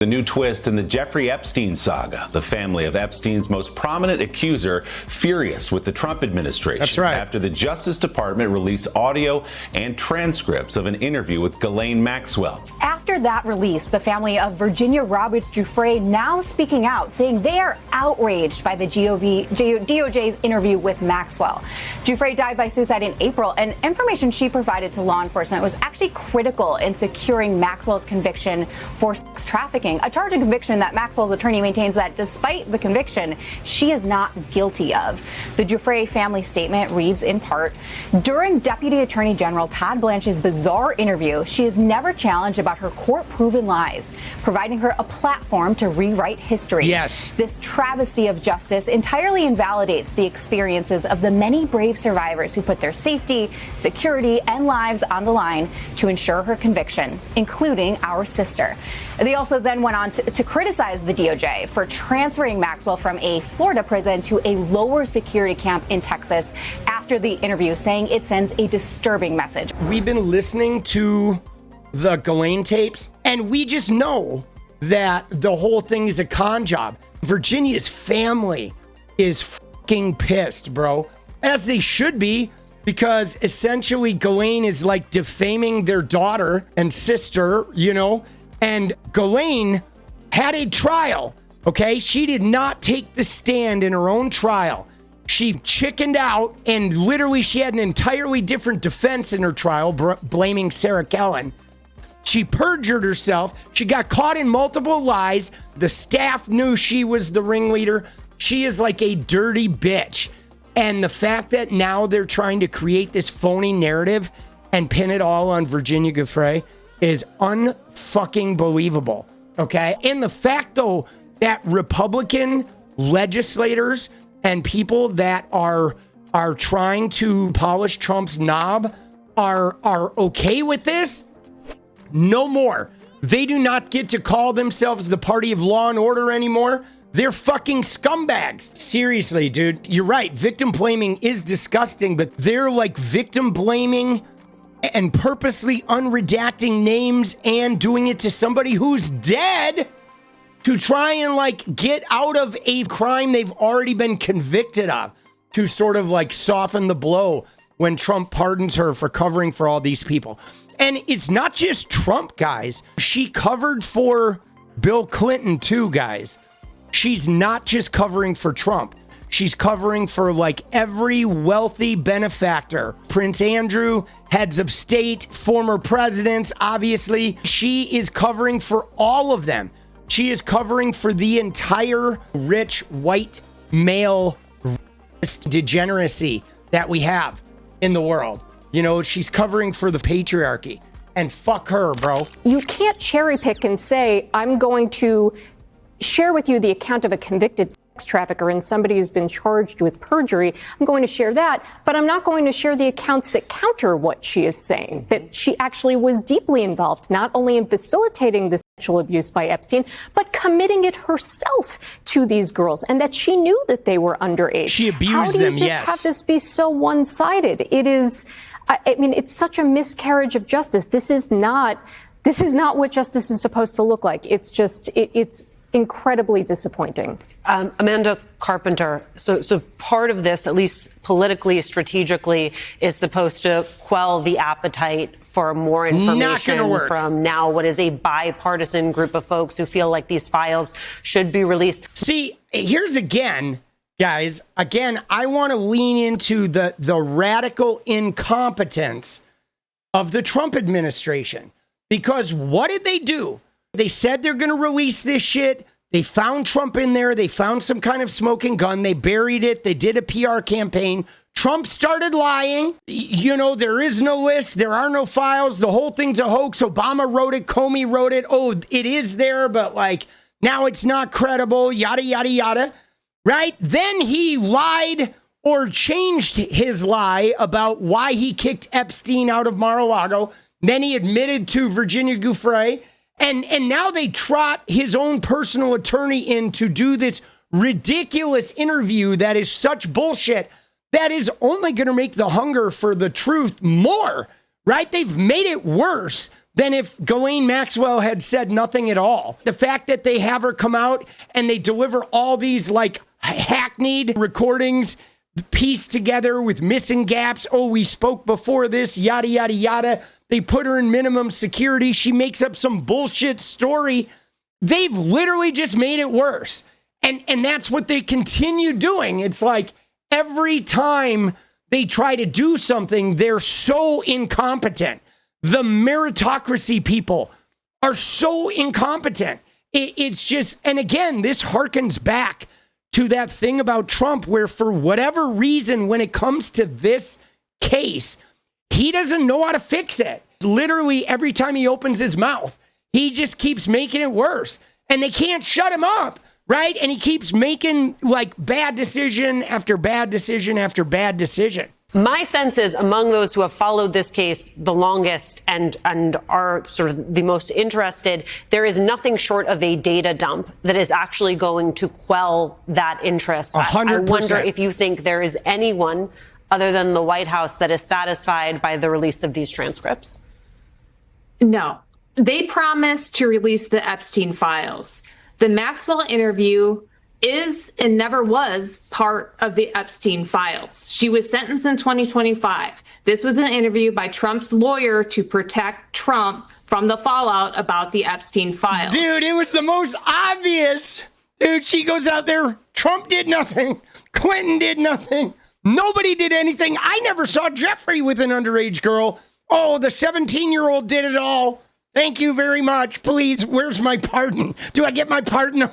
The new twist in the Jeffrey Epstein saga. The family of Epstein's most prominent accuser furious with the Trump administration. That's right. After the Justice Department released audio and transcripts of an interview with Ghislaine Maxwell. After that release, the family of Virginia Roberts Giuffre now speaking out, saying they are outraged by the DOJ's interview with Maxwell. Giuffre died by suicide in April, and information she provided to law enforcement was actually critical in securing Maxwell's conviction for sex trafficking. A charge and conviction that Maxwell's attorney maintains that despite the conviction, she is not guilty of. The Giuffre family statement reads in part, during Deputy Attorney General Todd Blanche's bizarre interview, she is never challenged about her court-proven lies, providing her a platform to rewrite history. Yes. This travesty of justice entirely invalidates the experiences of the many brave survivors who put their safety, security, and lives on the line to ensure her conviction, including our sister. They also then went on to criticize the DOJ for transferring Maxwell from a Florida prison to a lower security camp in Texas after the interview, saying it sends a disturbing message. We've been listening to the Ghislaine tapes, and we just know that the whole thing is a con job. Virginia's family is fucking pissed, bro. As they should be, because essentially Ghislaine is like defaming their daughter and sister, you know, and Ghislaine had a trial, okay? She did not take the stand in her own trial. She chickened out, and literally she had an entirely different defense in her trial, blaming Sarah Kellen. She perjured herself. She got caught in multiple lies. The staff knew she was the ringleader. She is like a dirty bitch. And the fact that now they're trying to create this phony narrative and pin it all on Virginia Giuffre is unfucking believable, okay? And the fact, though, that Republican legislators and people that are trying to polish Trump's knob are okay with this, no more. They do not get to call themselves the party of law and order anymore. They're fucking scumbags. Seriously, dude, you're right. Victim blaming is disgusting, but they're like victim blaming and purposely unredacting names and doing it to somebody who's dead to try and like get out of a crime they've already been convicted of, to sort of like soften the blow when Trump pardons her for covering for all these people. And it's not just Trump, guys. She covered for Bill Clinton too, guys. She's not just covering for Trump. She's covering for like every wealthy benefactor. Prince Andrew, heads of state, former presidents, obviously. She is covering for all of them. She is covering for the entire rich white male degeneracy that we have in the world. You know, she's covering for the patriarchy. And fuck her, bro. You can't cherry pick and say, I'm going to share with you the account of a convicted sex trafficker and somebody who's been charged with perjury. I'm going to share that, but I'm not going to share the accounts that counter what she is saying, that she actually was deeply involved, not only in facilitating the sexual abuse by Epstein, but committing it herself to these girls, and that she knew that they were underage. She abused them, yes. How do you just have this be so one-sided? It is, I mean, it's such a miscarriage of justice. This is not what justice is supposed to look like. It's just, it's incredibly disappointing. Amanda Carpenter, so part of this, at least politically, strategically, is supposed to quell the appetite for more information from now what is a bipartisan group of folks who feel like these files should be released. See, here's again, guys, I want to lean into the radical incompetence of the Trump administration. Because what did they do? They said they're going to release this shit. They found Trump in there. They found some kind of smoking gun. They buried it. They did a PR campaign. Trump started lying. You know, there is no list. There are no files. The whole thing's a hoax. Obama wrote it. Comey wrote it. Oh, it is there, but like now it's not credible. Yada, yada, yada. Right? Then he lied or changed his lie about why he kicked Epstein out of Mar-a-Lago. Then he admitted to Virginia Giuffre. And now they trot his own personal attorney in to do this ridiculous interview that is such bullshit that is only going to make the hunger for the truth more, right? They've made it worse than if Ghislaine Maxwell had said nothing at all. The fact that they have her come out and they deliver all these like hackneyed recordings pieced together with missing gaps. Oh, we spoke before this, yada, yada, yada. They put her in minimum security. She makes up some bullshit story. They've literally just made it worse. And that's what they continue doing. It's like every time they try to do something, they're so incompetent. The meritocracy people are so incompetent. It's just, and again, this harkens back to that thing about Trump where for whatever reason, when it comes to this case, he doesn't know how to fix it. Literally every time he opens his mouth, he just keeps making it worse. And they can't shut him up. Right? And he keeps making like bad decision after bad decision after bad decision. My sense is among those who have followed this case the longest and are sort of the most interested, there is nothing short of a data dump that is actually going to quell that interest. 100%. I wonder if you think there is anyone other than the White House that is satisfied by the release of these transcripts. No, they promised to release the Epstein files. The Maxwell interview is and never was part of the Epstein files. She was sentenced in 2025. This was an interview by Trump's lawyer to protect Trump from the fallout about the Epstein files. Dude, it was the most obvious. Dude, she goes out there. Trump did nothing. Clinton did nothing. Nobody did anything. I never saw Giuffre with an underage girl. Oh, the 17-year-old did it all. Thank you very much. Please, where's my pardon? Do I get my pardon?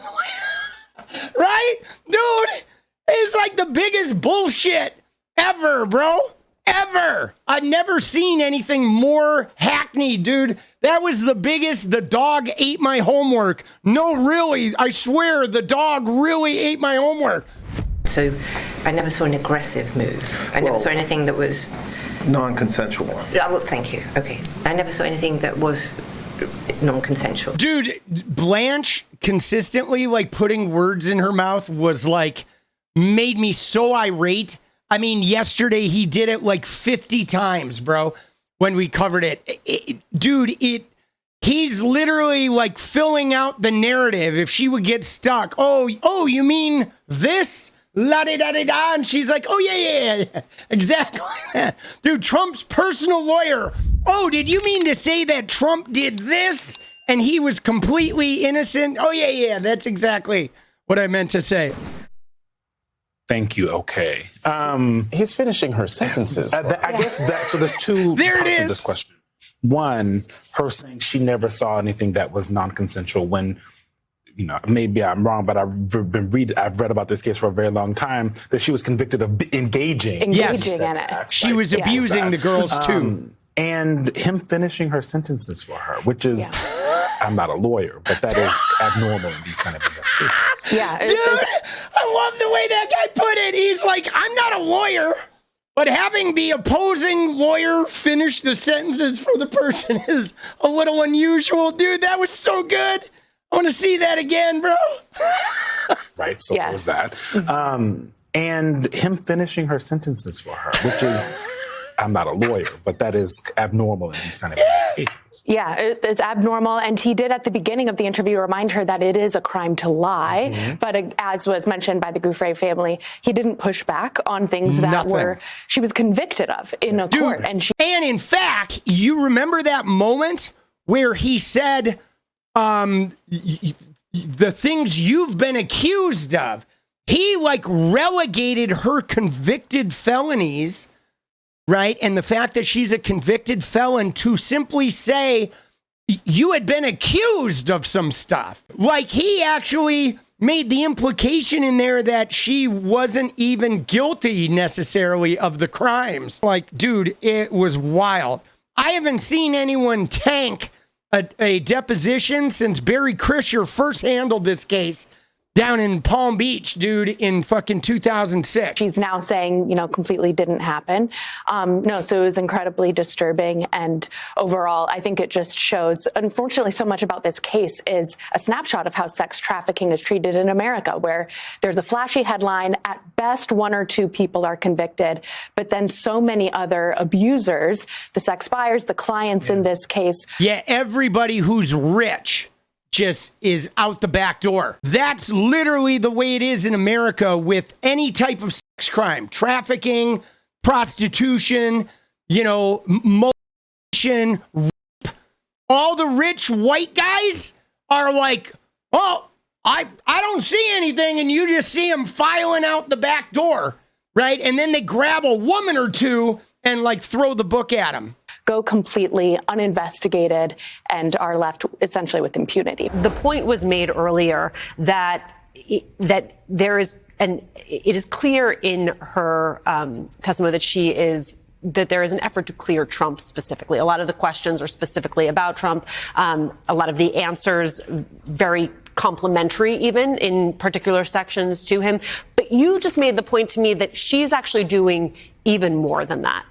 Right? Dude, it's like the biggest bullshit ever, bro. Ever. I've never seen anything more hackneyed, dude. That was the biggest. The dog ate my homework. No, really. I swear the dog really ate my homework. So I never saw an aggressive move. I never saw anything that was non-consensual. Well, thank you. Okay. I never saw anything that was non-consensual. Dude, Blanche consistently like putting words in her mouth was like made me so irate. I mean, yesterday he did it like 50 times, bro, when we covered it. He's literally like filling out the narrative if she would get stuck. Oh, you mean this? La-di-da-di-da. And she's like, oh, yeah. Exactly. Dude, Trump's personal lawyer. Oh, did you mean to say that Trump did this and he was completely innocent? Oh, yeah. That's exactly what I meant to say. Thank you. Okay. He's finishing her sentences. I guess that, so there's two There it parts is. of this question. One, her saying she never saw anything that was non-consensual when, you know, maybe I'm wrong, but I've read about this case for a very long time, that she was convicted of engaging in it. She was abusing the girls too. And him finishing her sentences for her, which is, I'm not a lawyer, but that is abnormal in these kind of investigations. Yeah. Dude, I love the way that guy put it. He's like, I'm not a lawyer, but having the opposing lawyer finish the sentences for the person is a little unusual. Dude, that was so good. I want to see that again, bro. Right, so what was that? And him finishing her sentences for her, which is, I'm not a lawyer, but that is abnormal in these kind of investigations. Yeah, it's abnormal. And he did at the beginning of the interview remind her that it is a crime to lie. Mm-hmm. But as was mentioned by the Giuffre family, he didn't push back on things that she was convicted of in a court. And in fact, you remember that moment where he said, the things you've been accused of, he like relegated her convicted felonies, right? And the fact that she's a convicted felon to simply say you had been accused of some stuff. Like he actually made the implication in there that she wasn't even guilty necessarily of the crimes. Like, dude, it was wild. I haven't seen anyone tank a deposition since Barry Krischer first handled this case. down in Palm Beach, dude, in fucking 2006. She's now saying, completely didn't happen. No, so it was incredibly disturbing. And overall, I think it just shows, unfortunately, so much about this case is a snapshot of how sex trafficking is treated in America, where there's a flashy headline. At best, 1 or 2 people are convicted, but then so many other abusers, the sex buyers, the clients in this case. Yeah, everybody who's rich just is out the back door. That's literally the way it is in America with any type of sex crime, trafficking, prostitution, molestation, rape. All the rich white guys are like, oh, I don't see anything, and you just see them filing out the back door, right? And then they grab a woman or two and throw the book at them. Go completely uninvestigated and are left essentially with impunity. The point was made earlier that there is, and it is clear in her testimony that there is an effort to clear Trump specifically. A lot of the questions are specifically about Trump. A lot of the answers very complimentary even in particular sections to him. But you just made the point to me that she's actually doing even more than that.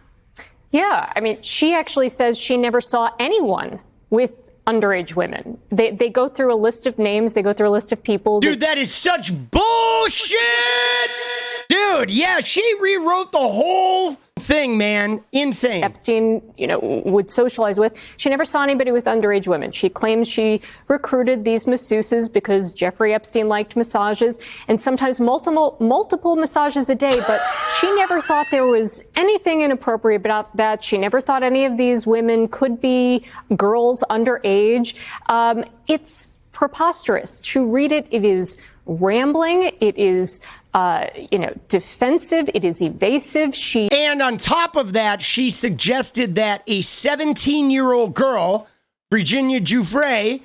Yeah, I mean, she actually says she never saw anyone with underage women. They go through a list of names. They go through a list of people. Dude, that is such bullshit! Dude, yeah, she rewrote the whole thing, man. Insane. Epstein, would socialize with. She never saw anybody with underage women. She claims she recruited these masseuses because Jeffrey Epstein liked massages, and sometimes multiple massages a day, but she never thought there was anything inappropriate about that. She never thought any of these women could be girls underage. It's preposterous. To read it, it is rambling. It is defensive. It is evasive. And on top of that, she suggested that a 17-year-old girl, Virginia Giuffre,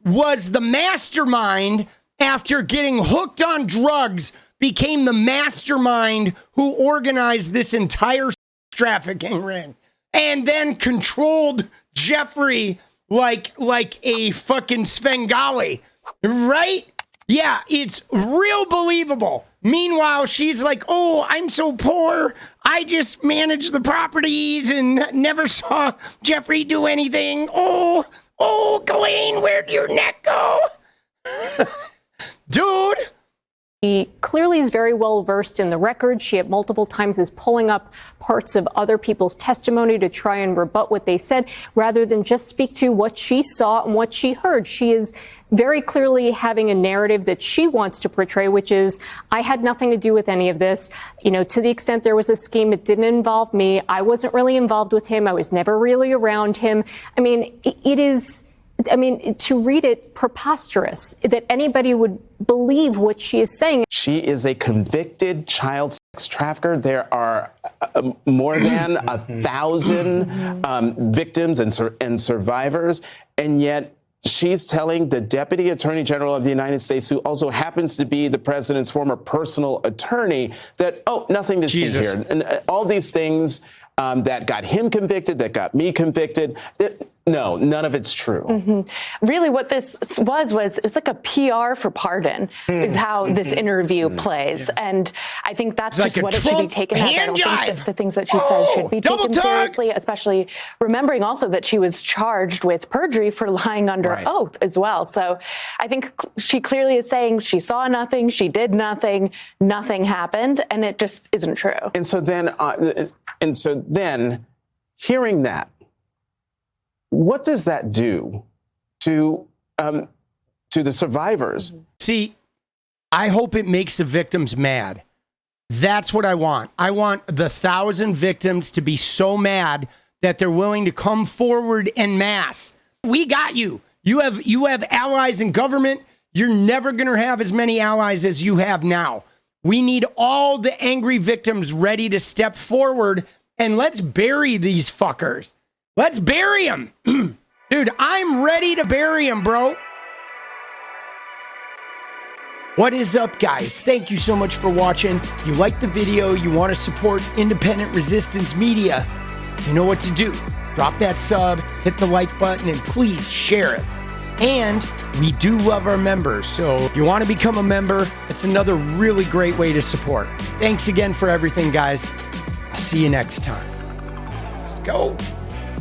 was the mastermind after getting hooked on drugs, became the mastermind who organized this entire trafficking ring, and then controlled Jeffrey like a fucking Svengali, right? Yeah, it's real believable. Meanwhile, she's like, oh, I'm so poor. I just managed the properties and never saw Jeffrey do anything. Oh, Ghislaine, where'd your neck go? Dude. She clearly is very well versed in the record. She at multiple times is pulling up parts of other people's testimony to try and rebut what they said rather than just speak to what she saw and what she heard. She is very clearly having a narrative that she wants to portray, which is, I had nothing to do with any of this. To the extent there was a scheme, it didn't involve me. I wasn't really involved with him. I was never really around him. I mean, to read it, preposterous that anybody would believe what she is saying. She is a convicted child sex trafficker. There are more than 1,000 victims and survivors, and yet she's telling the Deputy Attorney General of the United States, who also happens to be the president's former personal attorney, that, nothing to see here. And all these things that got him convicted, that got me convicted. No, none of it's true. Mm-hmm. Really, what this was it's like a PR for pardon, is how this interview plays. Yeah. And I think that's just what it should be taken as. I don't think that the things that she says should be taken seriously, especially remembering also that she was charged with perjury for lying under oath as well. So I think she clearly is saying she saw nothing, she did nothing, nothing happened, and it just isn't true. And so then hearing that, what does that do to the survivors? See, I hope it makes the victims mad. That's what I want. I want the 1,000 victims to be so mad that they're willing to come forward en masse. We got you. You have allies in government. You're never going to have as many allies as you have now. We need all the angry victims ready to step forward, and let's bury these fuckers. Let's bury him. Dude, I'm ready to bury him, bro. What is up, guys? Thank you so much for watching. If you like the video, you want to support independent resistance media, you know what to do. Drop that sub, hit the like button, and please share it. And we do love our members. So if you want to become a member, it's another really great way to support. Thanks again for everything, guys. I'll see you next time. Let's go.